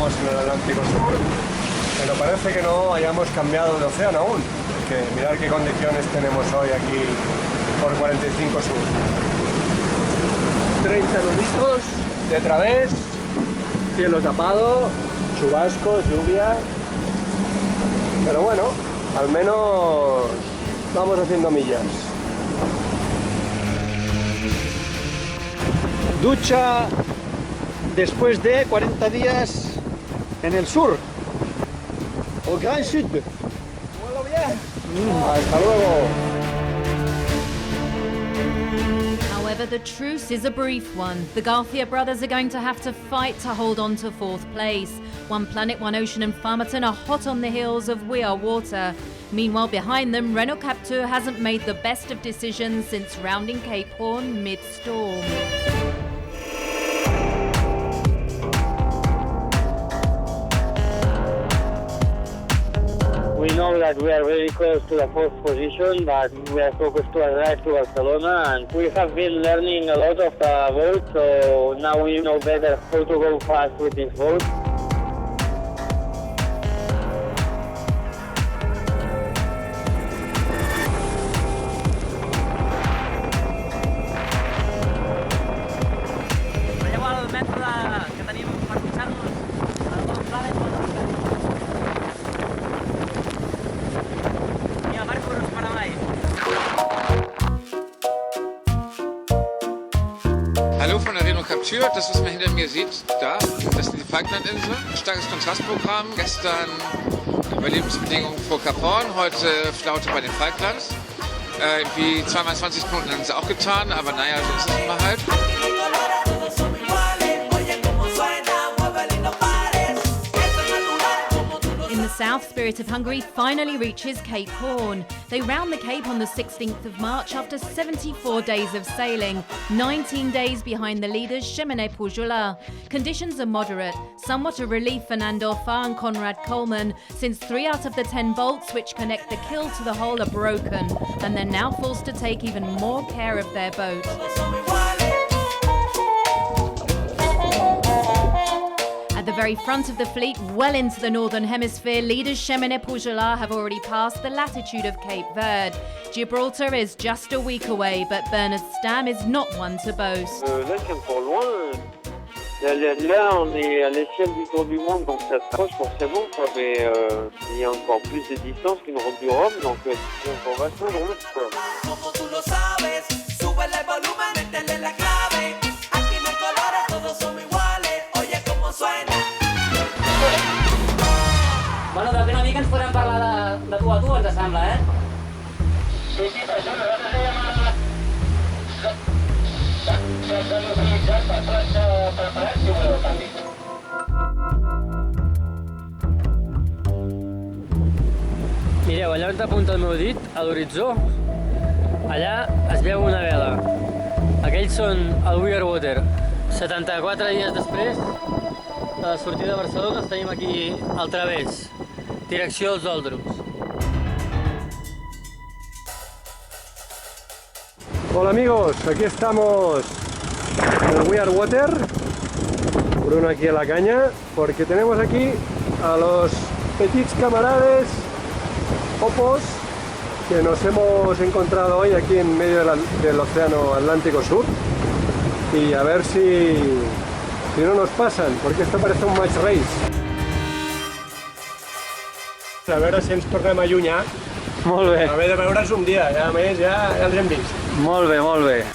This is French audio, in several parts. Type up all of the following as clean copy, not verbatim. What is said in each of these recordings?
estamos en el Atlántico Sur, pero parece que no hayamos cambiado de océano aún, porque mirad qué condiciones tenemos hoy aquí por 45 Sur. 30 nuditos de través, cielo tapado, chubascos, lluvia, pero bueno, al menos vamos haciendo millas. Ducha después de 40 días en el sur. Au Grand Sud. Bueno, bien. Hasta luego. However, the truce is a brief one. The Garcia brothers are going to have to fight to hold on to fourth place. One Planet, One Ocean and Farmerton are hot on the heels of We Are Water. Meanwhile, behind them, Renault Captur hasn't made the best of decisions since rounding Cape Horn mid-storm. We know that we are very close to the fourth position, but we are focused to arrive to Barcelona, and we have been learning a lot of the boat, so now we know better how to go fast with this boat. Hallo von der Renault Captur, das was man hinter mir sieht, da, das sind die Falklandinseln. Starkes Kontrastprogramm, gestern Überlebensbedingungen vor Cap Horn, heute Flaute bei den Falklands. Irgendwie 2x20 Minuten haben sie auch getan, aber naja, so ist es immer halt. In the south, Spirit of Hungary finally reaches Cape Horn. They round the Cape on the 16th of March after 74 days of sailing, 19 days behind the leaders Cheminée Pujula. Conditions are moderate, somewhat a relief for Nandor Farr and Conrad Coleman, since 3 out of the 10 bolts which connect the kill to the hull are broken, and they're now forced to take even more care of their boat. At the very front of the fleet, well into the northern hemisphere, leaders Cheminée Pujula have already passed the latitude of Cape Verde. Gibraltar is just a week away, but Bernard Stam is not one to boast. Là, c'est encore loin. Là, on est à l'échelle du tour du monde, donc ça s'approche forcément, quoi. Mais il y a encore plus de distance qu'une route du Rhum, donc c'est encore vachement loin, quoi. Como tú lo sabes, súbele el volumen, métele la clave. Aquí no hay colores, todos somos iguales. Oye, cómo suena. Bueno, d'aquí una mica ens podem parlar de tu a tu, ens sembla, eh? Sí, per això nosaltres dèiem preparats, si voleu, canvi. Mireu, allà on t'apunta el meu dit, a l'horitzó, allà es veu una vela. Aquells són el We Are Water. 74 dies després de la sortida de Barcelona els tenim aquí al través, direcció als Òldroms. Hola amigos, aquí estamos en el We Are Water, Bruno aquí en la caña, porque tenemos aquí a los petits camarades Opos que nos hemos encontrado hoy aquí en medio del océano Atlántico Sur, y a ver si no nos pasan, porque esto parece un match race. A veure si ens tornem a allunyar. Molt bé. A veure de veure's un dia, ja a més ja els hem vist. Molt bé, molt bé.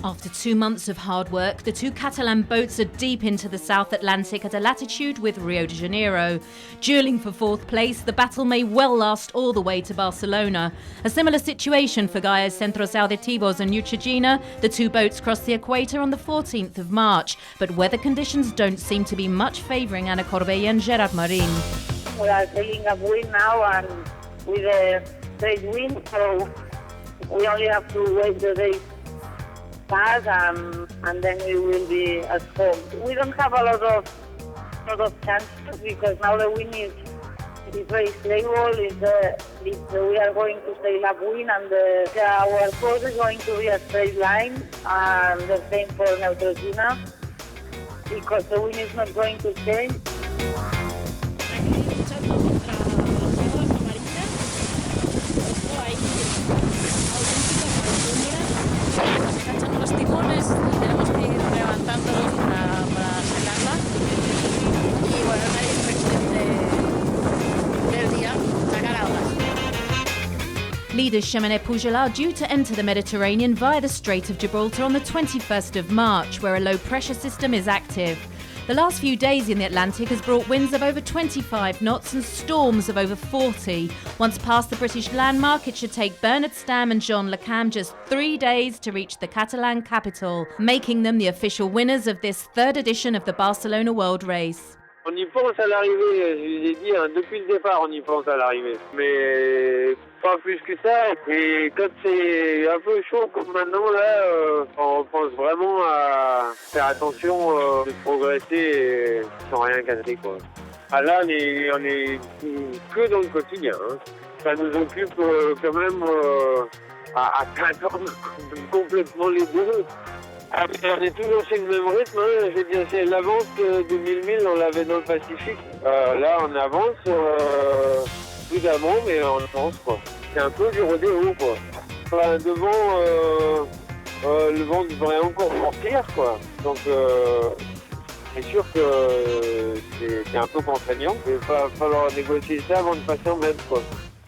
After 2 months of hard work, the two Catalan boats are deep into the South Atlantic at a latitude with Rio de Janeiro. Dueling for fourth place, the battle may well last all the way to Barcelona. A similar situation for Gaia's Centros Auditivos and Neutrogena. The two boats cross the equator on the 14th of March, but weather conditions don't seem to be much favouring Ana Corbella and Gerard Marín. We are sailing upwind now and with a straight wind, so we only have to wait the day pass and then we will be at home. We don't have a lot of chances because now the wind is very stable. We are going to sail upwind and our course is going to be a straight line, and the same for Neutrogena because the wind is not going to change. leaders Chamonix Pujol are due to enter the Mediterranean via the Strait of Gibraltar on the 21st of March, where a low-pressure system is active. The last few days in the Atlantic has brought winds of over 25 knots and storms of over 40. Once past the British landmark, it should take Bernard Stamm and Jean Le Cam just 3 days to reach the Catalan capital, making them the official winners of this third edition of the Barcelona World Race. On y pense à l'arrivée, je vous ai dit, hein, depuis le départ on y pense à l'arrivée. Mais pas plus que ça. Et quand c'est un peu chaud comme maintenant, là, on pense vraiment à faire attention de progresser et sans rien casser, quoi. Ah là, on est que dans le quotidien. Hein. Ça nous occupe quand même à attendre complètement les deux. Ah, on est toujours sur le même rythme, hein. Je veux dire, c'est l'avance de 1000 milles, on l'avait dans le Pacifique. Là, on avance prudemment, mais on avance, quoi. C'est un peu du rodéo, quoi. Enfin, devant, le vent devrait encore sortir, quoi. Donc, c'est sûr que c'est un peu contraignant. Il va falloir négocier ça avant de passer en mètre, quoi.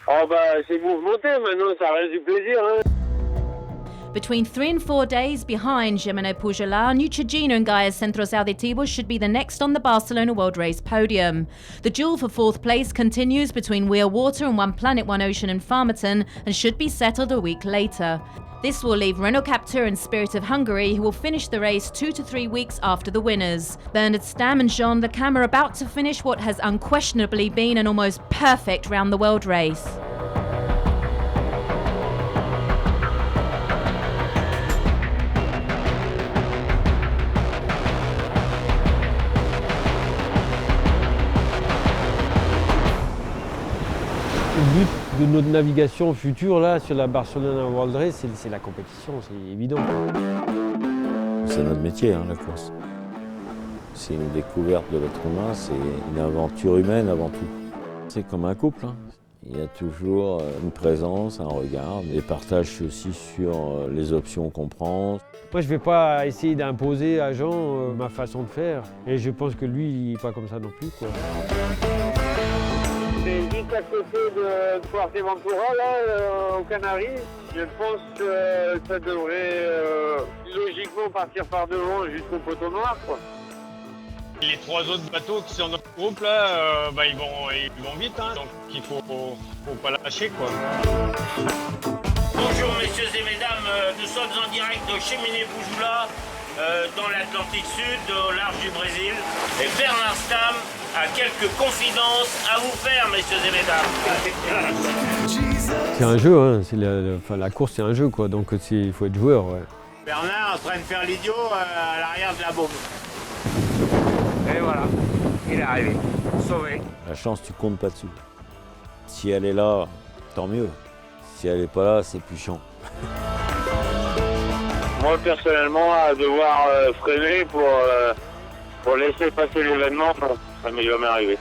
Ah bah, c'est mouvementé, maintenant, ça reste du plaisir, hein. Between 3 and 4 days behind Gemini Pujolar, Neutrogena and Gaia Centros Auditivos should be the next on the Barcelona World Race podium. The duel for fourth place continues between We Are Water and One Planet, One Ocean and Farmerton and should be settled a week later. This will leave Renault Captur and Spirit of Hungary, who will finish the race 2 to 3 weeks after the winners. Bernard Stamm and Jean Le Cam are about to finish what has unquestionably been an almost perfect round-the-world race. Le but de notre navigation future là sur la Barcelona World Race, c'est la compétition, c'est évident. C'est notre métier, hein, la course. C'est une découverte de l'être humain, c'est une aventure humaine avant tout. C'est comme un couple, hein. Il y a toujours une présence, un regard, des partages aussi sur les options qu'on prend. Moi je ne vais pas essayer d'imposer à Jean ma façon de faire, et je pense que lui il n'est pas comme ça non plus, quoi. C'est juste à côté de Fuerteventura, là, aux Canaries. Je pense que ça devrait logiquement partir par devant jusqu'au poteau noir, quoi. Les 3 autres bateaux qui sont dans le groupe, là, ils vont vite, hein, donc il faut pas lâcher, quoi. Bonjour messieurs et mesdames, nous sommes en direct de Chamonix Pujol, dans l'Atlantique Sud, au large du Brésil. Et Bernard Stamm a quelques confidences à vous faire, messieurs et mesdames. C'est un jeu, hein. La course c'est un jeu, quoi. Donc il faut être joueur. Ouais. Bernard en train de faire l'idiot à l'arrière de la bombe. Et voilà, il est arrivé, sauvé. La chance, tu comptes pas dessus. Si elle est là, tant mieux. Si elle n'est pas là, c'est plus chiant. Moi personnellement, à devoir freiner pour laisser passer l'événement, ça m'est jamais arrivé.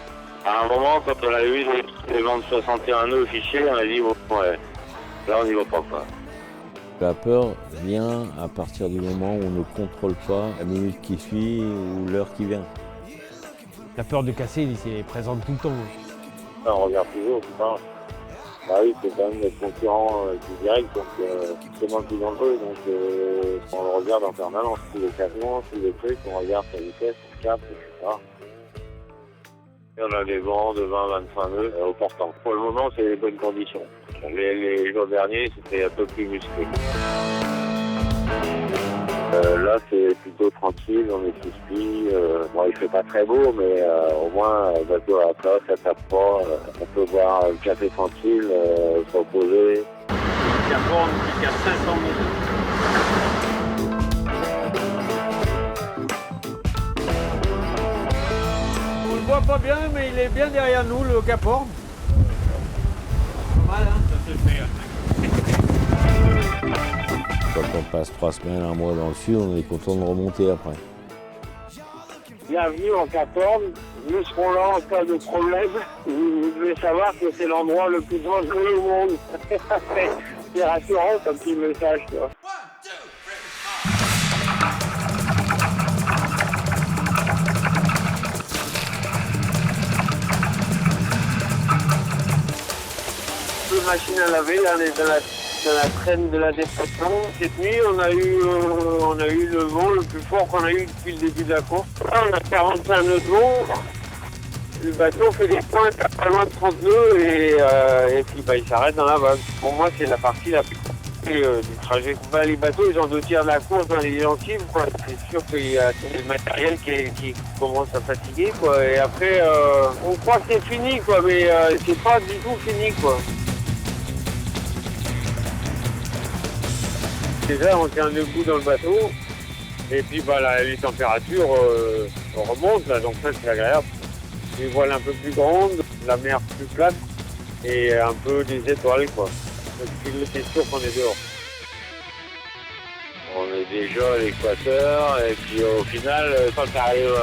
À un moment, quand on a eu les vents de 61 nœuds fichés, on a dit bon, ouais, là on n'y va pas, quoi. La peur vient à partir du moment où on ne contrôle pas la minute qui suit ou l'heure qui vient. La peur de casser, c'est présente tout le temps. On regarde toujours, c'est pas. Bah oui, c'est quand même notre concurrent du direct, donc c'est moins plus dangereux, donc on le regarde en permanence. Tous les classements, tous les trucs, on regarde sa vitesse, son cap, etc. Et on a des vents de 20-25 nœuds au portant. Pour le moment, c'est les bonnes conditions. Les jours derniers, c'était un peu plus musclé. Là, c'est plutôt tranquille, on est suspis. Bon, il fait pas très beau, mais au moins, le bateau à la place, ça tape pas. On peut boire le café tranquille, se reposer. Capron jusqu'à 500 minutes. On le voit pas bien, mais il est bien derrière nous, le Cap Horn. Pas mal, hein, ça se fait. Quand on passe 3 semaines, 1 mois dans le sud, on est content de remonter après. Bienvenue en Cap Horn. Nous serons là en cas de problème. Vous devez savoir que c'est l'endroit le plus dangereux au monde. C'est rassurant comme petit message, quoi. machine à laver, là on est dans la traîne de la dépression. Cette nuit on a eu le vent le plus fort qu'on a eu depuis le début de la course. Là on a 45 nœuds de vent. Le bateau fait des pointes à pas loin de 30 nœuds et puis il s'arrête dans la vague. Pour moi c'est la partie la plus compliquée du trajet. Les bateaux ils ont 2 tiers de la course dans les gencives, quoi. C'est sûr qu'il y a le matériel qui commence à fatiguer, quoi. Et après on croit que c'est fini, quoi, mais c'est pas du tout fini, quoi. Déjà on tient debout dans le bateau et puis les températures remontent là, donc ça c'est agréable. Des voiles un peu plus grandes, la mer plus plate et un peu des étoiles, quoi. C'est sûr qu'on est dehors. On est déjà à l'équateur et puis au final, quand tu arrives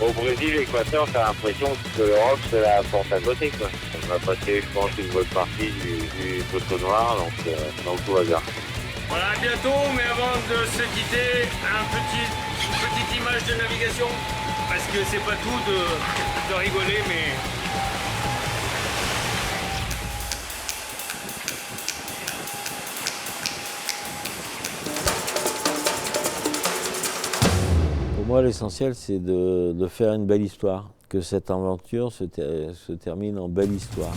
au Brésil, l'équateur, tu as l'impression que l'Europe c'est la porte à côté, quoi. On a passé, je pense, une bonne partie du poteau noir, donc tout va bien. Voilà, à bientôt, mais avant de se quitter, une petite image de navigation. Parce que c'est pas tout de rigoler, mais... Pour moi, l'essentiel, c'est de faire une belle histoire, que cette aventure se termine en belle histoire.